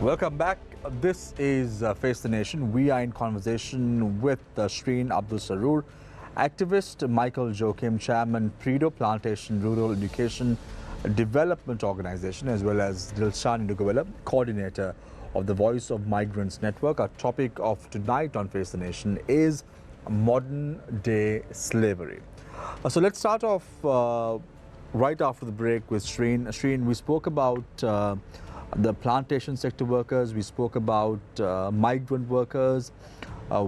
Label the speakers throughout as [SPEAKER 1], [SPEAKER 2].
[SPEAKER 1] Welcome back. This is Face the Nation. We are in conversation with Shreen Abdul Sarur, activist Michael Joachim, Chairman, Prido Plantation Rural Education Development Organization, as well as Dilshan Ndugawala, Coordinator of the Voice of Migrants Network. Our topic of tonight on Face the Nation is modern day slavery. So let's start off right after the break with Shreen. Shreen, we spoke about the plantation sector workers, we spoke about migrant workers,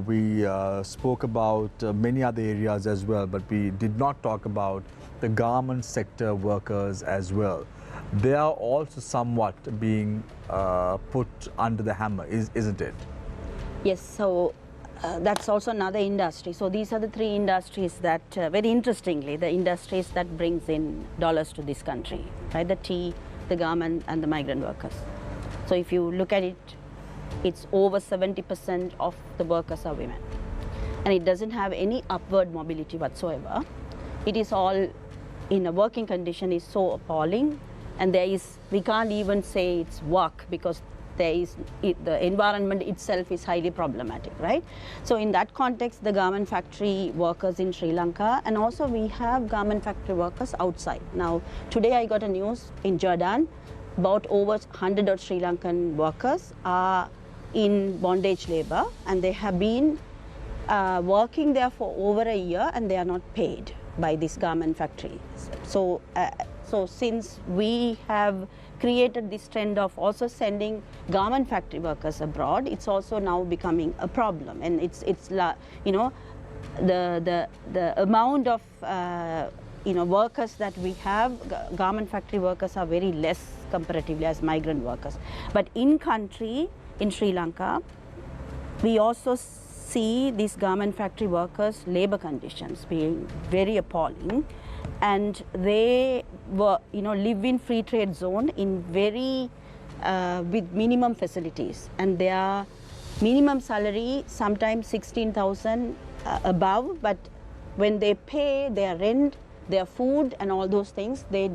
[SPEAKER 1] we spoke about many other areas as well, but we did not talk about the garment sector workers as well. They are also somewhat being put under the hammer, isn't it?
[SPEAKER 2] Yes, so that's also another industry. So these are the three industries that, very interestingly, the industries that brings in dollars to this country, right? The tea, the garment and the migrant workers. So if you look at it, it's over 70% of the workers are women. And it doesn't have any upward mobility whatsoever. It is all in a working condition is so appalling, and we can't even say it's work because the environment itself is highly problematic, right? So in that context, the garment factory workers in Sri Lanka, and also we have garment factory workers outside. Now, today I got a news in Jordan, about over 100 of Sri Lankan workers are in bondage labor, and they have been working there for over a year, and they are not paid by this garment factory. So since we have created this trend of also sending garment factory workers abroad, it's also now becoming a problem, and it's you know, the amount of workers that we have, garment factory workers are very less comparatively as migrant workers. But in country, in Sri Lanka, we also see these garment factory workers' labor conditions being very appalling. And they live in free trade zone in very with minimum facilities, and their minimum salary sometimes 16,000 above, but when they pay their rent, their food and all those things, they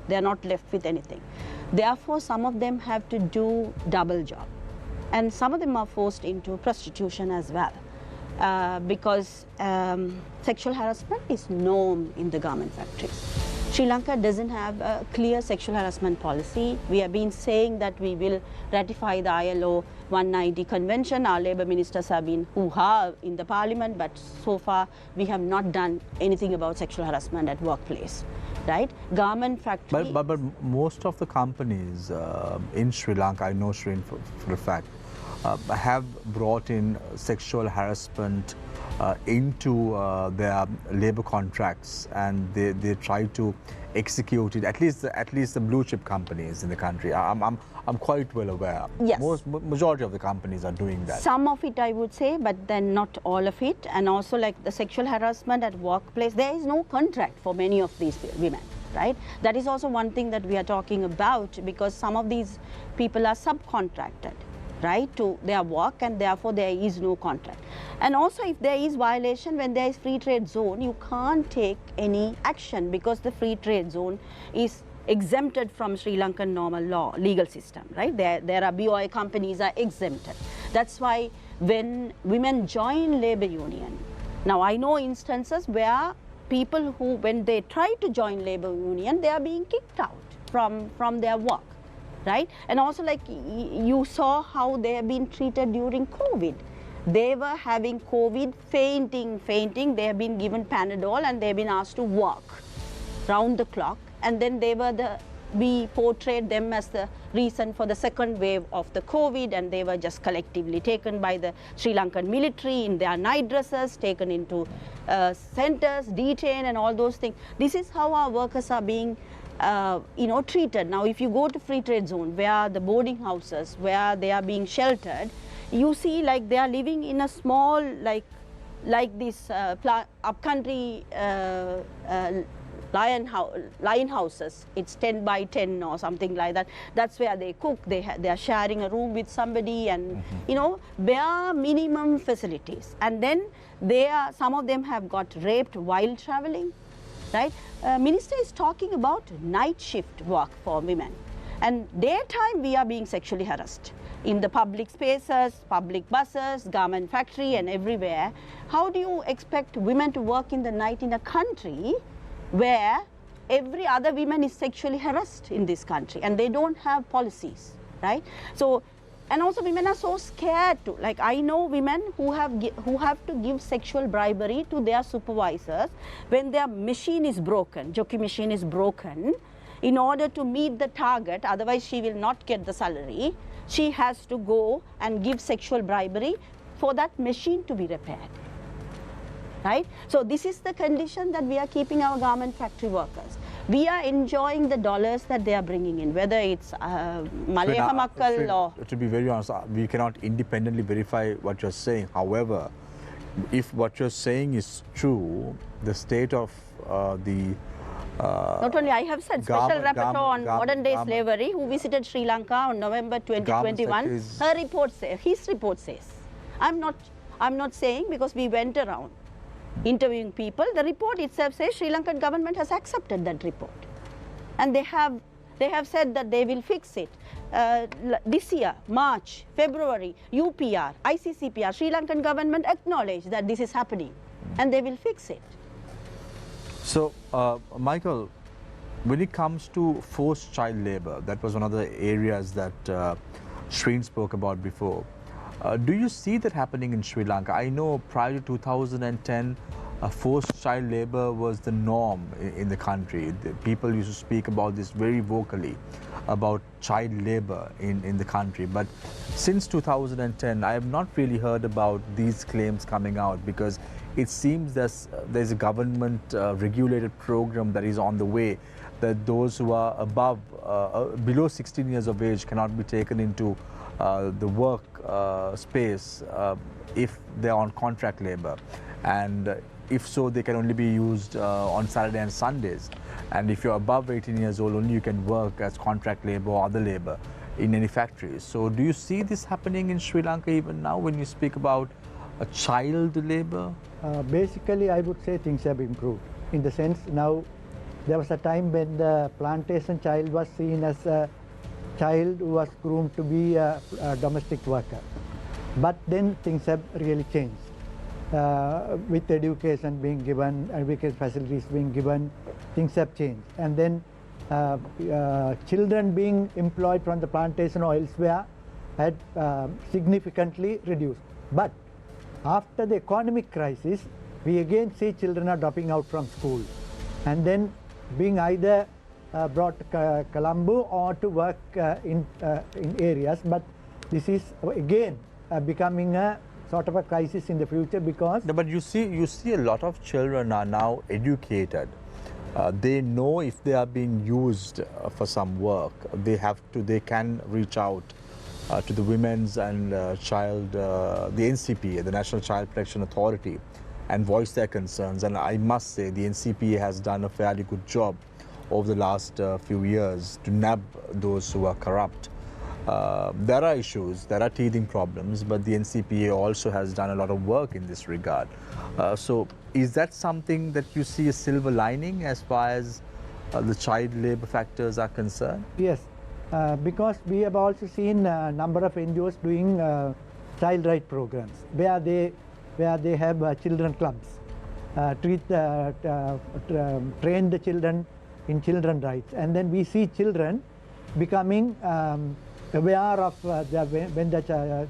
[SPEAKER 2] are not left with anything. Therefore, some of them have to do double job, and some of them are forced into prostitution as well. Because sexual harassment is norm in the garment factories. Sri Lanka doesn't have a clear sexual harassment policy. We have been saying that we will ratify the ILO 190 convention. Our labor ministers have been hoo-ha in the parliament, but so far we have not done anything about sexual harassment at workplace, right? Garment factory.
[SPEAKER 1] But most of the companies in Sri Lanka, I know Sri for a fact, have brought in sexual harassment into their labor contracts, and they try to execute it. At least the blue chip companies in the country. I'm quite well aware.
[SPEAKER 2] Yes.
[SPEAKER 1] Majority of the companies are doing that.
[SPEAKER 2] Some of it, I would say, but then not all of it. And also, like the sexual harassment at workplace, there is no contract for many of these women, right? That is also one thing that we are talking about, because some of these people are subcontracted, right, to their work, and therefore there is no contract. And also, if there is violation, when there is free trade zone, you can't take any action because the free trade zone is exempted from Sri Lankan normal law, legal system, right? There are BOI companies are exempted. That's why when women join labor union, now I know instances where people who, when they try to join labor union, they are being kicked out from their work. Right? And also, like you saw how they have been treated during COVID. They were having COVID, fainting. They have been given Panadol, and they have been asked to work round the clock. And then we portrayed them as the reason for the second wave of the COVID, and they were just collectively taken by the Sri Lankan military in their night dresses, taken into centers, detained, and all those things. This is how our workers are being treated. Now, if you go to free trade zone, where the boarding houses, where they are being sheltered, you see like they are living in a small, like this upcountry lion houses. It's 10 by 10 or something like that. That's where they cook. They are sharing a room with somebody, and bare minimum facilities. And then some of them have got raped while traveling. Right? Minister is talking about night shift work for women, and daytime we are being sexually harassed. in the public spaces, public buses, garment factory and everywhere. How do you expect women to work in the night in a country where every other woman is sexually harassed in this country and they don't have policies, right? So, and also women are so scared to, like I know women who have to give sexual bribery to their supervisors when their machine is broken, jockey machine is broken, in order to meet the target, otherwise she will not get the salary. She has to go and give sexual bribery for that machine to be repaired, right? So this is the condition that we are keeping our garment factory workers. We are enjoying the dollars that they are bringing in, whether it's Maleha Makkal or...
[SPEAKER 1] To be very honest, we cannot independently verify what you're saying. However, if what you're saying is true, the state of
[SPEAKER 2] not only I have said, Special Rapporteur on Modern Day Slavery, who visited Sri Lanka on November 2021, his report says. I'm not saying, because we went around interviewing people, the report itself says Sri Lankan government has accepted that report. And they have said that they will fix it. This year, March, February, UPR, ICCPR, Sri Lankan government acknowledged that this is happening and they will fix it.
[SPEAKER 1] So, Michael, when it comes to forced child labor, that was one of the areas that Shreen spoke about before. Do you see that happening in Sri Lanka? I know prior to 2010, forced child labor was the norm in the country. The people used to speak about this very vocally, about child labor in the country. But since 2010, I have not really heard about these claims coming out, because it seems there's a government regulated program that is on the way, that those who are below 16 years of age cannot be taken into the work space if they're on contract labor, and if so, they can only be used on Saturday and Sundays. And if you're above 18 years old, only you can work as contract labor or other labor in any factories. So do you see this happening in Sri Lanka even now when you speak about a child labor?
[SPEAKER 3] Basically, I would say things have improved, in the sense now there was a time when the plantation child was seen as a child who was groomed to be a domestic worker. But then things have really changed. With education being given, education facilities being given, things have changed. And then children being employed from the plantation or elsewhere had significantly reduced. But after the economic crisis, we again see children are dropping out from school and then being either brought to Colombo or to work in areas. But this is again becoming a sort of a crisis in the future, because...
[SPEAKER 1] No, but you see a lot of children are now educated. They know if they are being used for some work, they can reach out to the Women's and Child, the NCPA, the National Child Protection Authority, and voice their concerns. And I must say the NCPA has done a fairly good job over the last few years to nab those who are corrupt. There are issues, there are teething problems, but the NCPA also has done a lot of work in this regard. So is that something that you see a silver lining as far as the child labor factors are concerned?
[SPEAKER 3] Yes, because we have also seen a number of NGOs doing child right programs where they have children clubs, train the children in children rights, and then we see children becoming aware of when the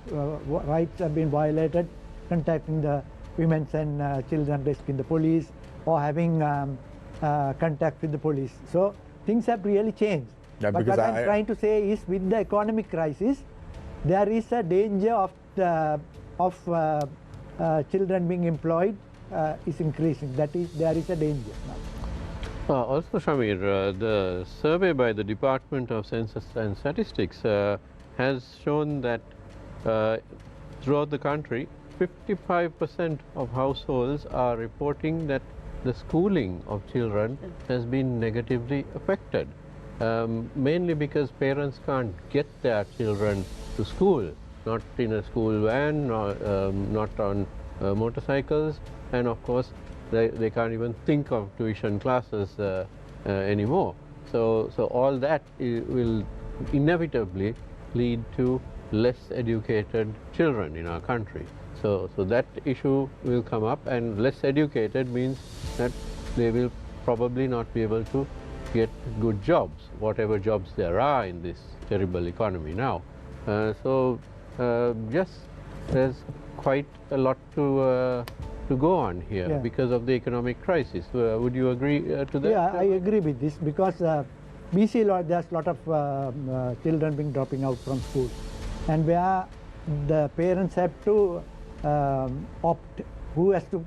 [SPEAKER 3] rights have been violated, contacting the women's and children desk in the police, or having contact with the police. So things have really changed. Yeah, but what I'm trying to say is, with the economic crisis, there is a danger of children being employed is increasing. That is, there is a danger now.
[SPEAKER 4] Also, Shamir, the survey by the Department of Census and Statistics has shown that throughout the country, 55% of households are reporting that the schooling of children has been negatively affected, mainly because parents can't get their children to school, not in a school van, not on motorcycles, and of course they can't even think of tuition classes anymore. So all that will inevitably lead to less educated children in our country. So that issue will come up, and less educated means that they will probably not be able to get good jobs, whatever jobs there are in this terrible economy now. Yes, there's quite a lot to go on here because of the economic crisis. Would you agree to that?
[SPEAKER 3] Yeah, I agree with this because we see there's a lot of children being dropping out from school, and where the parents have to opt who has to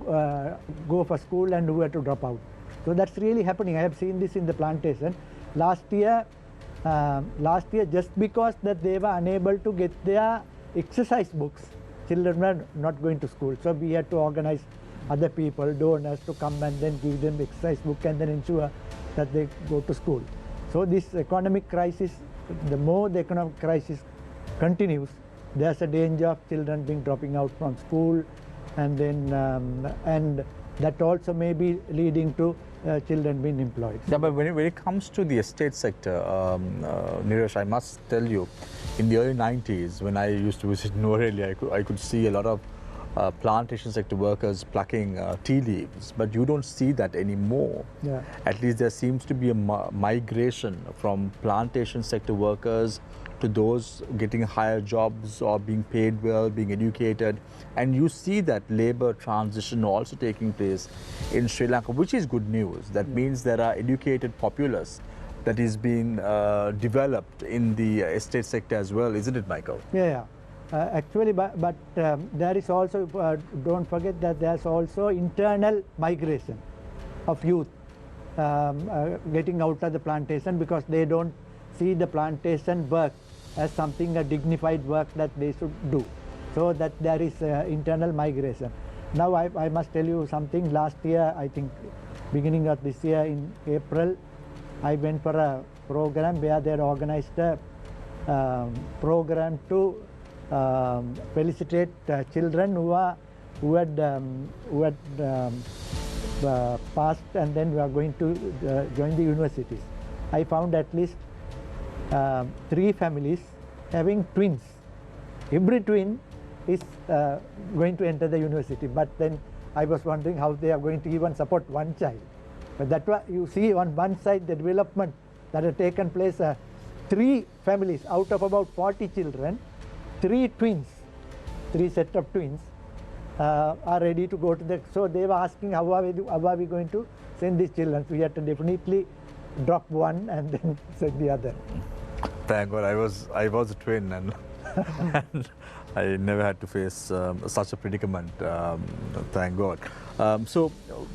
[SPEAKER 3] go for school and who has to drop out. So that's really happening. I have seen this in the plantation. Last year, just because that they were unable to get their exercise books, children were not going to school. So we had to organize other people, donors, to come and then give them exercise book and then ensure that they go to school. So this economic crisis, the more the economic crisis continues, there's a danger of children being dropping out from school, and then and that also may be leading to children being employed.
[SPEAKER 1] Yeah, but when it comes to the estate sector, Neeraj, I must tell you, in the early 90s, when I used to visit Nuwara, I could see a lot of plantation sector workers plucking tea leaves, but you don't see that anymore.
[SPEAKER 3] Yeah.
[SPEAKER 1] At least there seems to be a migration from plantation sector workers to those getting higher jobs or being paid well, being educated, and you see that labor transition also taking place in Sri Lanka, which is good news. That means there are educated populace that is being developed in the estate sector as well, isn't it, Michael?
[SPEAKER 3] Yeah. Actually, but there is also, don't forget that there's also internal migration of youth getting out of the plantation because they don't see the plantation work as something, a dignified work that they should do. So that there is internal migration. Now I must tell you something. Last year, I think beginning of this year in April, I went for a program where they had organized a program to felicitate children who had passed and then we are going to join the universities. I found at least 3 families having twins. Every twin is going to enter the university, but then I was wondering how they are going to even support one child. But that you see on one side the development that has taken place. 3 families out of about 40 children, 3 twins, 3 set of twins are ready to go to the. So they were asking how are we going to send these children? So we had to definitely drop one and then send the other.
[SPEAKER 1] Thank God I was a twin and, and I never had to face such a predicament. Thank God. So,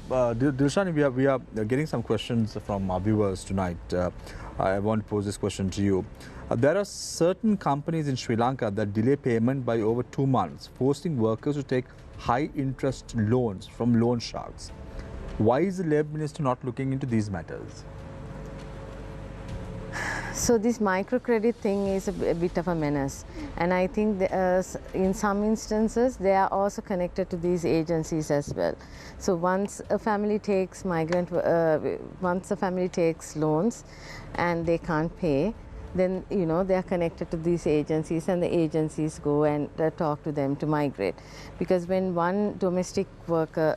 [SPEAKER 1] Dilshani, we are getting some questions from our viewers tonight. I want to pose this question to you. There are certain companies in Sri Lanka that delay payment by over 2 months, forcing workers to take high interest loans from loan sharks. Why is the Labour Minister not looking into these matters?
[SPEAKER 5] So this microcredit thing is a bit of a menace, and I think in some instances they are also connected to these agencies as well. So once a family takes once a family takes loans and they can't pay, then they are connected to these agencies, and the agencies go and talk to them to migrate. Because when one domestic worker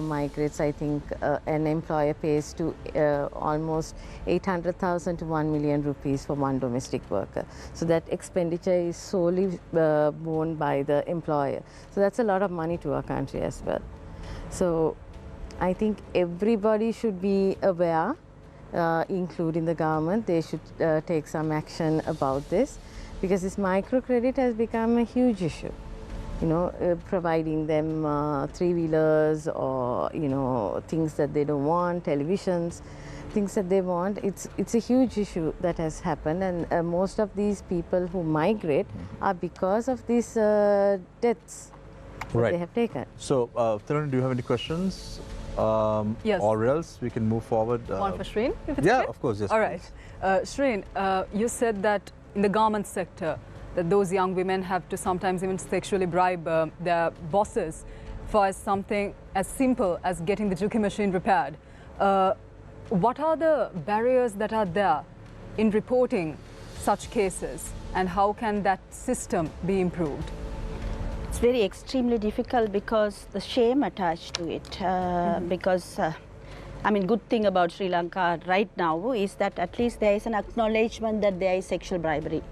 [SPEAKER 5] migrates, I think an employer pays to almost 800,000 to 1 million rupees for one domestic worker. So that expenditure is solely borne by the employer. So that's a lot of money to our country as well. So I think everybody should be aware, including the government. They should take some action about this, because this microcredit has become a huge issue. Providing them 3-wheelers or things that they don't want, televisions, things that they want. It's a huge issue that has happened, and most of these people who migrate are because of these debts that they have taken.
[SPEAKER 1] So, Tarun, do you have any questions?
[SPEAKER 6] Yes.
[SPEAKER 1] Or else we can move forward.
[SPEAKER 6] One for Shreen, if it's
[SPEAKER 1] yeah,
[SPEAKER 6] okay?
[SPEAKER 1] of course, yes.
[SPEAKER 6] All right. Shreen, you said that in the garment sector, that those young women have to sometimes even sexually bribe their bosses for something as simple as getting the juki machine repaired. What are the barriers that are there in reporting such cases, and how can that system be improved?
[SPEAKER 2] It's very extremely difficult because the shame attached to it. Because, I mean, good thing about Sri Lanka right now is that at least there is an acknowledgement that there is sexual bribery,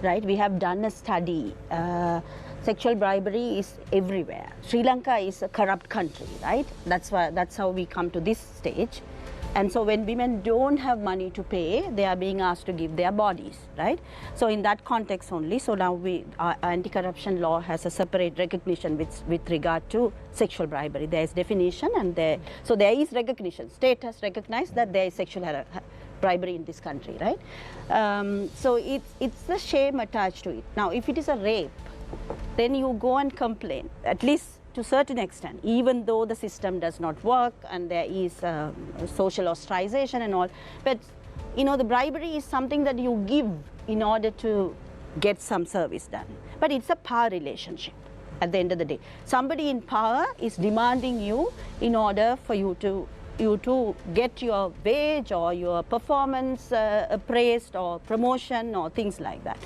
[SPEAKER 2] right? We have done a study. Sexual bribery is everywhere. Sri Lanka is a corrupt country, right? That's how we come to this stage. And so when women don't have money to pay, they are being asked to give their bodies, right? So in that context only, so now our anti-corruption law has a separate recognition with regard to sexual bribery. There is definition and so there is recognition. State has recognized that there is sexual bribery in this country, right? So it's the shame attached to it. Now, if it is a rape, then you go and complain, at least to a certain extent, even though the system does not work and there is social ostracization and all. But, you know, the bribery is something that you give in order to get some service done. But it's a power relationship at the end of the day. Somebody in power is demanding you in order for you to get your wage or your performance appraised or promotion or things like that.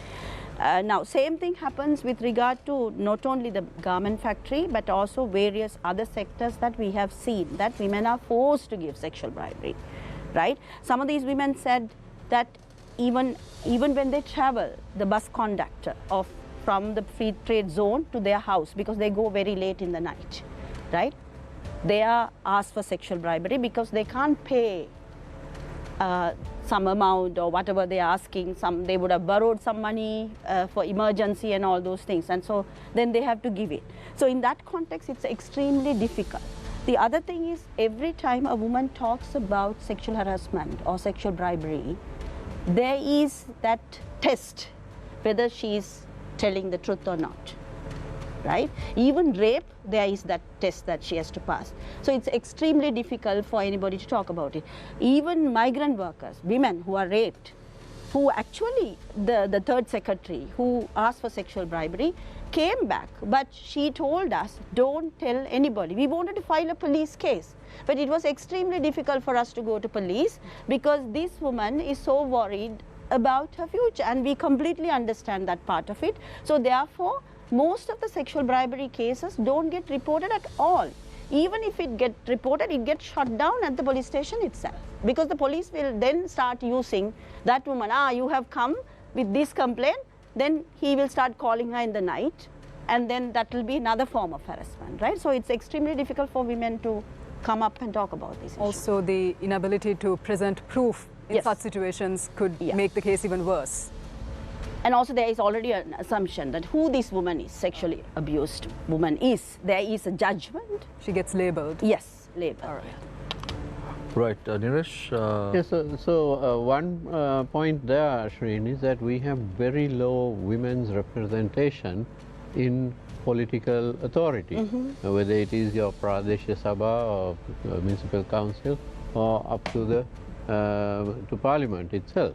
[SPEAKER 2] Now, same thing happens with regard to not only the garment factory, but also various other sectors that we have seen that women are forced to give sexual bribery, right? Some of these women said that even when they travel, the bus conductor from the free trade zone to their house, because they go very late in the night, right? They are asked for sexual bribery because they can't pay some amount or whatever they are asking. They would have borrowed some money for emergency and all those things, and so then they have to give it. So in that context, it's extremely difficult. The other thing is, every time a woman talks about sexual harassment or sexual bribery, there is that test whether she is telling the truth or not, right? Even rape, there is that test that she has to pass. So it's extremely difficult for anybody to talk about it. Even migrant workers, women who are raped, who actually, the third secretary who asked for sexual bribery came back, but she told us, don't tell anybody. We wanted to file a police case, but it was extremely difficult for us to go to police because this woman is so worried about her future, and we completely understand that part of it. So therefore, most of the sexual bribery cases don't get reported at all. Even if it gets reported, it gets shut down at the police station itself, because the police will then start using that woman. You have come with this complaint, then he will start calling her in the night, and then that will be another form of harassment, right? So it's extremely difficult for women to come up and talk about this issue.
[SPEAKER 6] Also, the inability to present proof in such situations could make the case even worse.
[SPEAKER 2] And also there is already an assumption that who this woman is, sexually abused woman is. There is a judgment.
[SPEAKER 6] She gets labelled.
[SPEAKER 2] Yes, labelled.
[SPEAKER 6] All right.
[SPEAKER 1] Right, Niresh?
[SPEAKER 4] Yes, so one point there, Shreen, is that we have very low women's representation in political authority, whether it is your Pradesha Sabha or municipal council or up to the to parliament itself.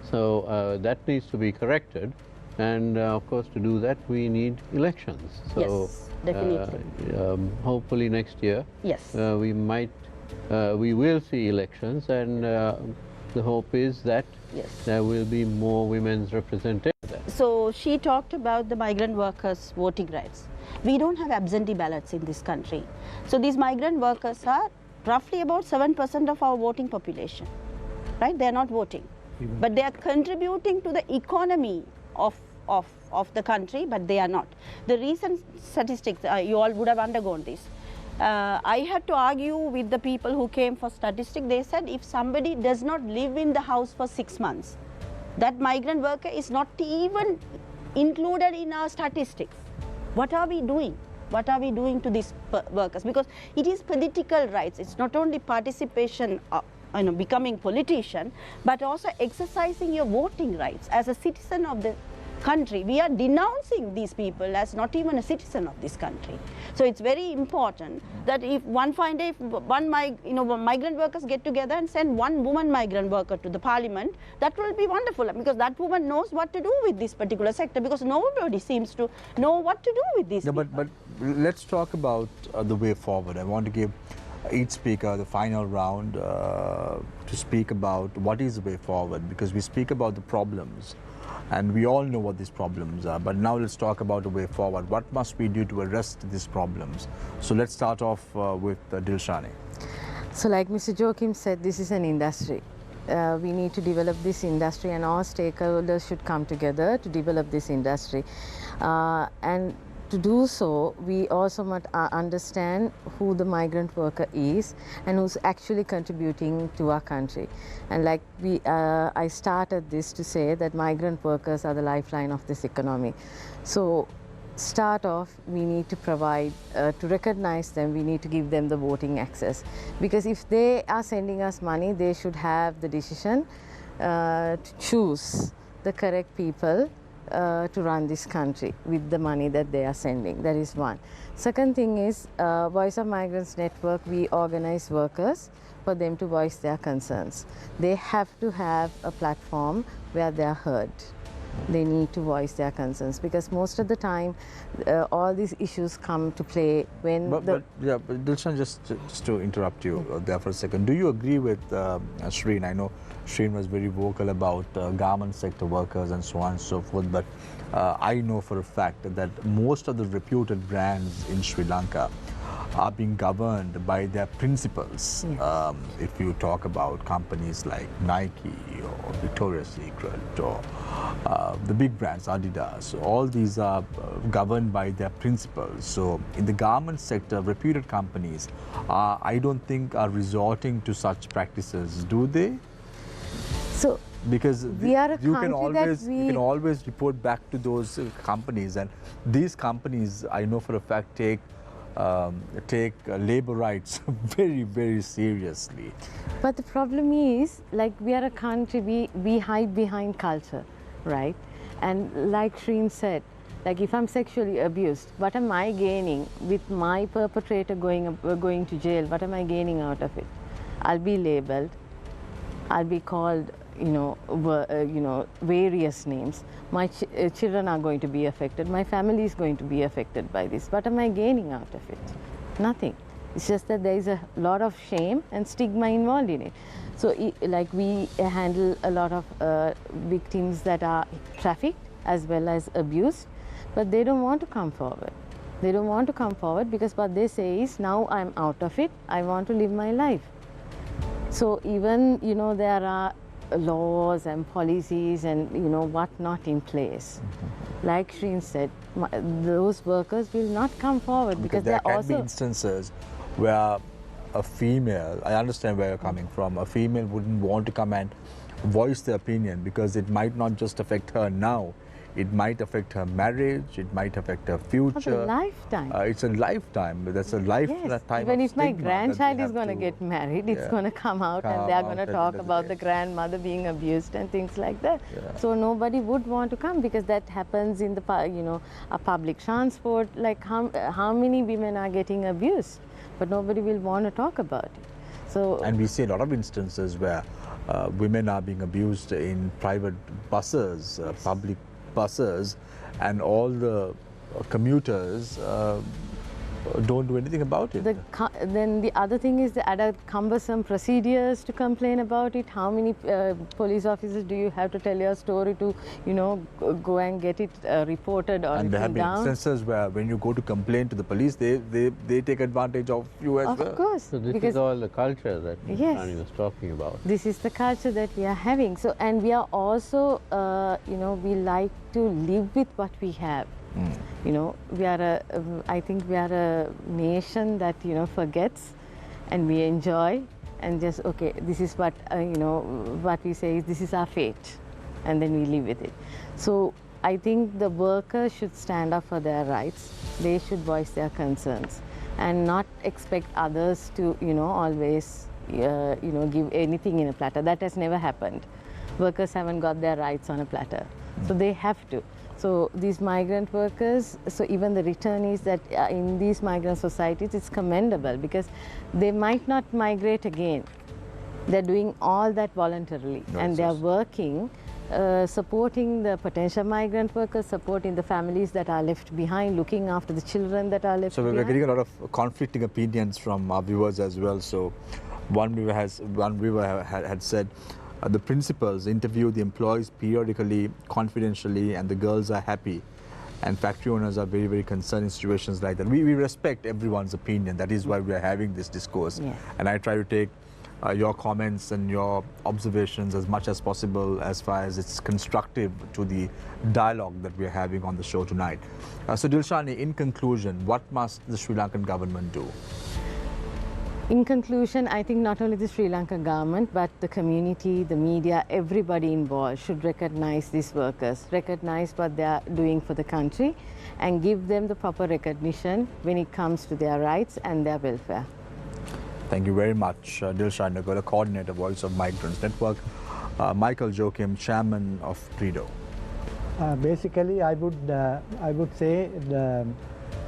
[SPEAKER 4] So that needs to be corrected, and of course to do that we need elections. So
[SPEAKER 2] yes, definitely.
[SPEAKER 4] Hopefully next year we will see elections, and the hope is that there will be more women's representation.
[SPEAKER 2] So she talked about the migrant workers' voting rights. We don't have absentee ballots in this country. So these migrant workers are roughly about 7% of our voting population, right? They are not voting. But they are contributing to the economy of the country, but they are not. The recent statistics, you all would have undergone this. I had to argue with the people who came for statistics. They said if somebody does not live in the house for 6 months, that migrant worker is not even included in our statistics. What are we doing? What are we doing to these workers? Because it is political rights. It's not only participation, becoming politician, but also exercising your voting rights as a citizen of the country. We are denouncing these people as not even a citizen of this country. So it's very important that if one fine day, migrant workers get together and send one woman migrant worker to the parliament, that will be wonderful, because that woman knows what to do with this particular sector, because nobody seems to know what to do with this.
[SPEAKER 1] But let's talk about the way forward. I want to give each speaker the final round to speak about what is the way forward, because we speak about the problems And we all know what these problems are. But now let's talk about a way forward. What must we do to arrest these problems? So let's start off with Dilshani.
[SPEAKER 5] So like Mr. Joachim said, this is an industry. We need to develop this industry, and all stakeholders should come together to develop this industry. And to do so, we also must understand who the migrant worker is and who's actually contributing to our country. And like I started this to say that migrant workers are the lifeline of this economy. So start off, we need to provide, to recognize them, we need to give them the voting access. Because if they are sending us money, they should have the decision to choose the correct people to run this country with the money that they are sending. That is one. Second thing is, Voice of Migrants Network, we organize workers for them to voice their concerns. They have to have a platform where they are heard. They need to voice their concerns, because most of the time all these issues come to play when
[SPEAKER 1] But Dilshan, just to interrupt you there for a second, do you agree with Shreen? I know Shreen was very vocal about garment sector workers and so on and so forth, but I know for a fact that most of the reputed brands in Sri Lanka are being governed by their principles.
[SPEAKER 5] Yes.
[SPEAKER 1] If you talk about companies like Nike or Victoria's Secret or the big brands, Adidas, all these are governed by their principles. So in the garment sector, reputed companies, I don't think are resorting to such practices, do they?
[SPEAKER 5] So
[SPEAKER 1] Because
[SPEAKER 5] we are a
[SPEAKER 1] you can
[SPEAKER 5] always
[SPEAKER 1] report back to those companies, and these companies, I know for a fact, take labor rights very, very seriously.
[SPEAKER 5] But the problem is, like, we are a country, we hide behind culture, right? And like Shreen said, like, if I'm sexually abused, what am I gaining with my perpetrator going to jail? What am I gaining out of it? I'll be labeled, I'll be called, various names. My children are going to be affected. My family is going to be affected by this. What am I gaining out of it? Nothing. It's just that there is a lot of shame and stigma involved in it. So, like, we handle a lot of victims that are trafficked as well as abused, but they don't want to come forward. They don't want to come forward because what they say is, now I'm out of it, I want to live my life. So even, there are laws and policies and, what not in place. Like Shreen said, those workers will not come forward because
[SPEAKER 1] there
[SPEAKER 5] they're
[SPEAKER 1] can be instances where a female, I understand where you're coming from, a female wouldn't want to come and voice their opinion because it might not just affect her now, it might affect her marriage, it might affect her future.
[SPEAKER 5] For a lifetime.
[SPEAKER 1] It's a lifetime. That's a lifetime.
[SPEAKER 5] Yes. Even if my grandchild is going to get married, it's going to come out and they're going to talk about the grandmother being abused and things like that.
[SPEAKER 1] Yeah.
[SPEAKER 5] So nobody would want to come because that happens in the a public transport. Like how many women are getting abused, but nobody will want to talk about it. So
[SPEAKER 1] and we see a lot of instances where women are being abused in private buses, public buses, and all the commuters don't do anything about it.
[SPEAKER 5] Then the other thing is the other cumbersome procedures to complain about it. How many police officers do you have to tell your story to, go and get it reported or
[SPEAKER 1] and there have been instances where when you go to complain to the police, they take advantage of you as well.
[SPEAKER 5] Of course.
[SPEAKER 4] So this is all the culture that Rani was talking about.
[SPEAKER 5] This is the culture that we are having. So, and we are also, we like to live with what we have. We are I think we are a nation that, forgets and we enjoy and just, okay, this is what, what we say is this is our fate, and then we live with it. So I think the workers should stand up for their rights. They should voice their concerns and not expect others to, always, give anything in a platter. That has never happened. Workers haven't got their rights on a platter. So they have to. So these migrant workers, so even the returnees that are in these migrant societies, it's commendable because they might not migrate again. They're doing all that voluntarily, and they're working, supporting the potential migrant workers, supporting the families that are left behind, looking after the children that are left behind.
[SPEAKER 1] So we're getting a lot of conflicting opinions from our viewers as well. So one viewer had said, The principals interview the employees periodically, confidentially, and the girls are happy. And factory owners are very, very concerned in situations like that. We respect everyone's opinion. That is why we are having this discourse.
[SPEAKER 2] Yeah.
[SPEAKER 1] And I try to take your comments and your observations as much as possible as far as it's constructive to the dialogue that we are having on the show tonight. So Dilshani, in conclusion, what must the Sri Lankan government do?
[SPEAKER 5] In conclusion, I think not only the Sri Lankan government, but the community, the media, everybody involved should recognize these workers, recognize what they are doing for the country, and give them the proper recognition when it comes to their rights and their welfare.
[SPEAKER 1] Thank you very much, Dilshan Nagola, Coordinator, Voice of Migrants Network, Michael Joachim, Chairman of PRIDO.
[SPEAKER 3] Basically, I would say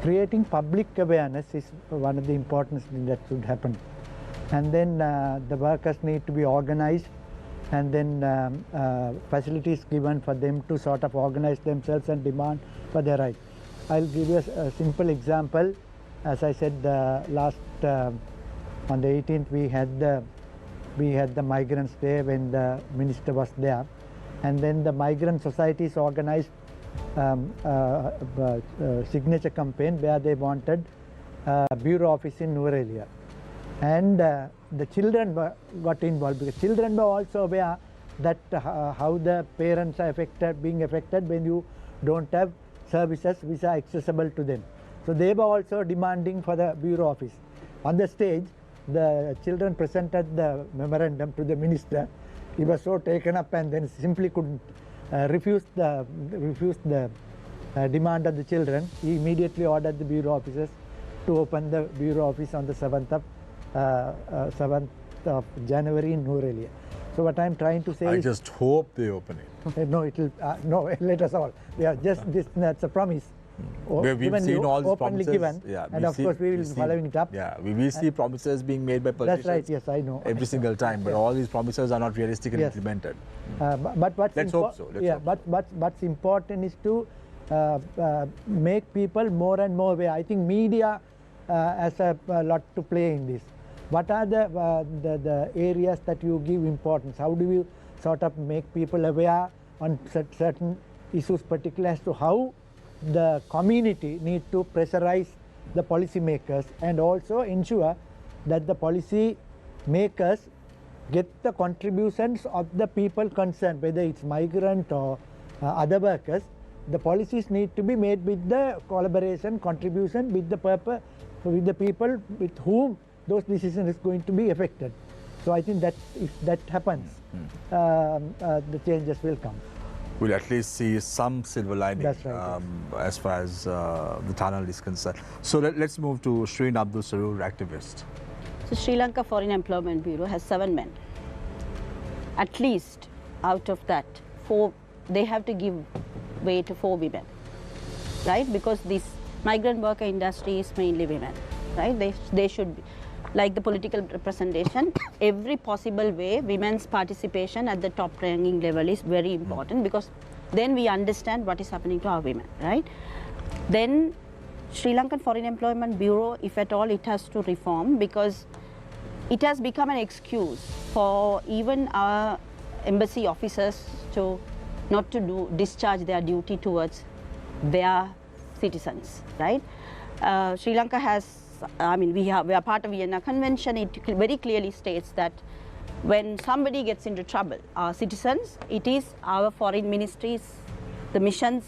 [SPEAKER 3] creating public awareness is one of the important things that should happen. And then the workers need to be organized, and then facilities given for them to sort of organize themselves and demand for their rights. I'll give you a simple example. As I said, on the 18th we had the Migrants Day when the minister was there, and then the migrant societies organized signature campaign where they wanted bureau office in Nuwara, and the children got involved, because children were also aware that how the parents are being affected when you don't have services which are accessible to them. So they were also demanding for the bureau office. On the stage, the children presented the memorandum to the minister. He was so taken up and then simply couldn't refuse the demand of the children. He immediately ordered the bureau officers to open the bureau office on the 7th of January in Nuwara. So what I'm trying to say
[SPEAKER 1] I
[SPEAKER 3] is,
[SPEAKER 1] just hope they open it.
[SPEAKER 3] no, it will no. Let us all. We are just this. That's a promise.
[SPEAKER 1] We've seen all these
[SPEAKER 3] openly
[SPEAKER 1] promises.
[SPEAKER 3] given,
[SPEAKER 1] Yeah,
[SPEAKER 3] and of course we will be following it up.
[SPEAKER 1] Yeah, we see promises being made by politicians.
[SPEAKER 3] That's right. Yes, I know.
[SPEAKER 1] Every single time, but all these promises are not realistic and
[SPEAKER 3] Yes.
[SPEAKER 1] implemented.
[SPEAKER 3] But what's
[SPEAKER 1] Let's hope so. Let's hope so.
[SPEAKER 3] What's important is to make people more and more aware. I think media has a lot to play in this. What are the areas that you give importance? How do you sort of make people aware on certain issues, particularly as to how the community need to pressurize the policy makers, and also ensure that the policy makers get the contributions of the people concerned, whether it's migrant or other workers. The policies need to be made with the collaboration, contribution with the purpose, with the people with whom those decisions is going to be affected. So I think that if that happens, the changes will come.
[SPEAKER 1] We'll at least see some silver lining.
[SPEAKER 3] That's right,
[SPEAKER 1] as far as the tunnel is concerned. So let's move to Shreen Abdul Sarur, activist.
[SPEAKER 2] So Sri Lanka Foreign Employment Bureau has 7 men. At least out of that, 4, they have to give way to 4 women, right? Because this migrant worker industry is mainly women, right? They should be. Like the political representation, every possible way, women's participation at the top ranking level is very important, because then we understand what is happening to our women, right? Then Sri Lankan Foreign Employment Bureau, if at all, it has to reform, because it has become an excuse for even our embassy officers to not to discharge their duty towards their citizens, right? Sri Lanka has, we are part of Vienna Convention. It very clearly states that when somebody gets into trouble, our citizens, it is our foreign ministries, the mission's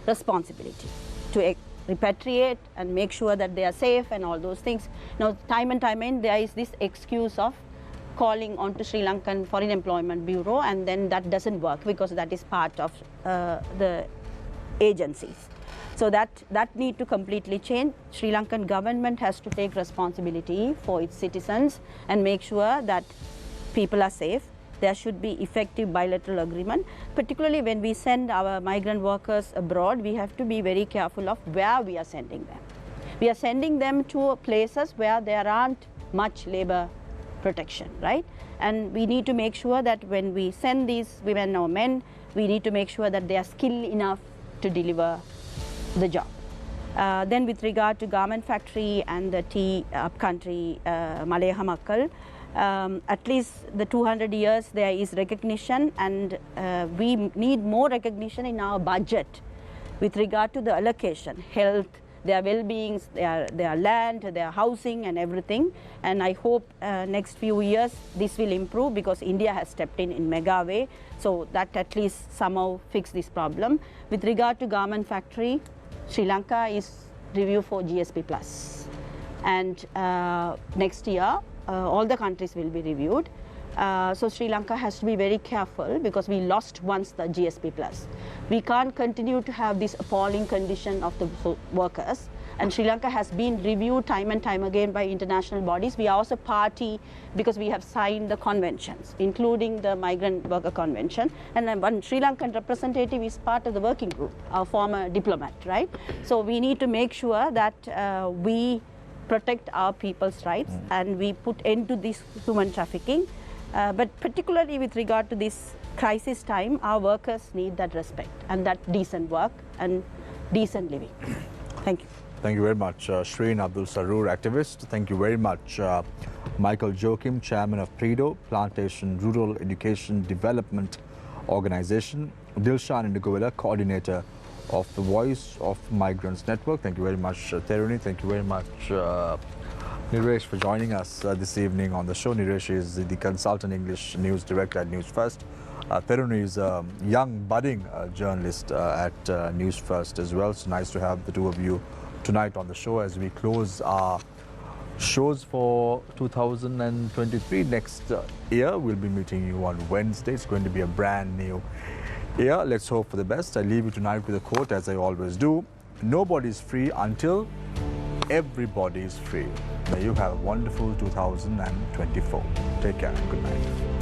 [SPEAKER 2] responsibility to repatriate and make sure that they are safe and all those things. Now, time and time again, there is this excuse of calling on to Sri Lankan Foreign Employment Bureau, and then that doesn't work because that is part of the agencies. So that need to completely change. Sri Lankan government has to take responsibility for its citizens and make sure that people are safe. There should be effective bilateral agreement. Particularly when we send our migrant workers abroad, we have to be very careful of where we are sending them. We are sending them to places where there aren't much labor protection, right? And we need to make sure that when we send these women or men, we need to make sure that they are skilled enough to deliver the job. Then with regard to garment factory and the tea upcountry Malaya Hamakkal, At least the 200 years there is recognition, and we need more recognition in our budget with regard to the allocation, health, their well-being, their land, their housing and everything. And I hope next few years this will improve, because India has stepped in mega way, so that at least somehow fix this problem. With regard to garment factory, Sri Lanka is reviewed for GSP+. And next year, all the countries will be reviewed. So Sri Lanka has to be very careful, because we lost once the GSP+. We can't continue to have this appalling condition of the workers. And Sri Lanka has been reviewed time and time again by international bodies. We are also party because we have signed the conventions, including the Migrant Worker Convention. And one Sri Lankan representative is part of the working group, a former diplomat, right? So we need to make sure that we protect our people's rights and we put end to this human trafficking. But particularly with regard to this crisis time, our workers need that respect and that decent work and decent living. Thank you.
[SPEAKER 1] Thank you very much, Shreen Abdul Sarur, activist. Thank you very much, Michael Joachim, Chairman of PRIDO, Plantation Rural Education Development Organization, Dilshan Indugowila, Coordinator of the Voice of Migrants Network. Thank you very much, Theruni. Thank you very much, Niresh, for joining us this evening on the show. Niresh is the Consultant English News Director at Newsfirst. Theruni is a young, budding journalist at Newsfirst as well. So nice to have the two of you tonight on the show as we close our shows for 2023. Next year, we'll be meeting you on Wednesday. It's going to be a brand new year. Let's hope for the best. I leave you tonight with a quote, as I always do. Nobody's free until everybody is free. May you have a wonderful 2024. Take care and good night.